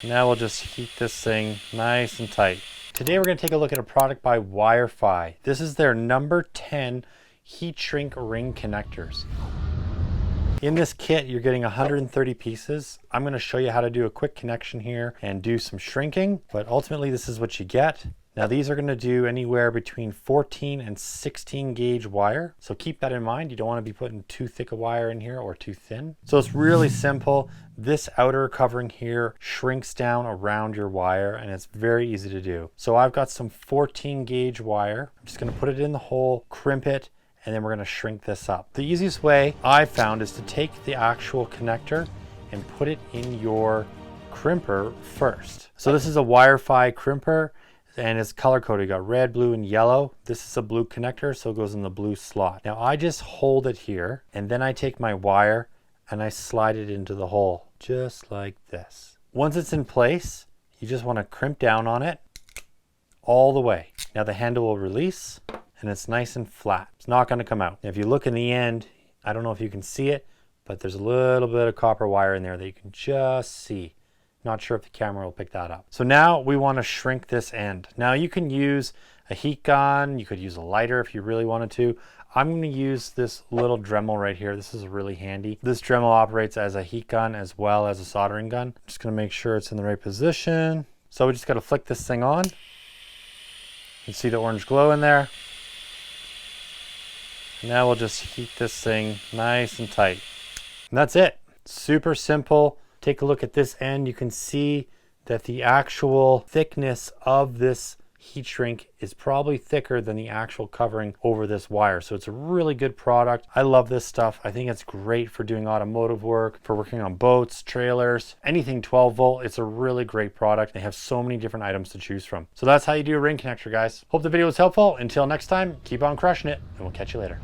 Now we'll just heat this thing nice and tight. Today we're going to take a look at a product by Wirefy. This is their number 10 heat shrink ring connectors. In this kit, you're getting 130 pieces. I'm going to show you how to do a quick connection here and do some shrinking, but ultimately this is what you get. Now these are going to do anywhere between 14 and 16 gauge wire. So keep that in mind. You don't want to be putting too thick a wire in here or too thin. So it's really simple. This outer covering here shrinks down around your wire and it's very easy to do. So I've got some 14 gauge wire. I'm just going to put it in the hole, crimp it, and then we're going to shrink this up. The easiest way I've found is to take the actual connector and put it in your crimper first. So this is a Wirefy crimper and it's color coded. You got red, blue, and yellow. This is a blue connector, so it goes in the blue slot. Now I just hold it here and then I take my wire and I slide it into the hole just like this. Once it's in place, you just want to crimp down on it all the way. Now the handle will release and it's nice and flat. It's not going to come out. Now, if you look in the end, I don't know if you can see it, but there's a little bit of copper wire in there that you can just see. Not sure if the camera will pick that up. So now we want to shrink this end. Now you can use a heat gun, you could use a lighter if you really wanted to. I'm going to use this little Dremel right here. This is really handy. This Dremel operates as a heat gun as well as a soldering gun. I'm just going to make sure it's in the right position. So we just got to flick this thing on. You can see the orange glow in there. And now we'll just heat this thing nice and tight. And that's it. Super simple. Take a look at this end. You can see that the actual thickness of this heat shrink is probably thicker than the actual covering over this wire. So it's a really good product. I love this stuff. I think it's great for doing automotive work, for working on boats, trailers, anything 12 volt. It's a really great product. They have so many different items to choose from. So that's how you do a ring connector, guys. Hope the video was helpful. Until next time, keep on crushing it and we'll catch you later.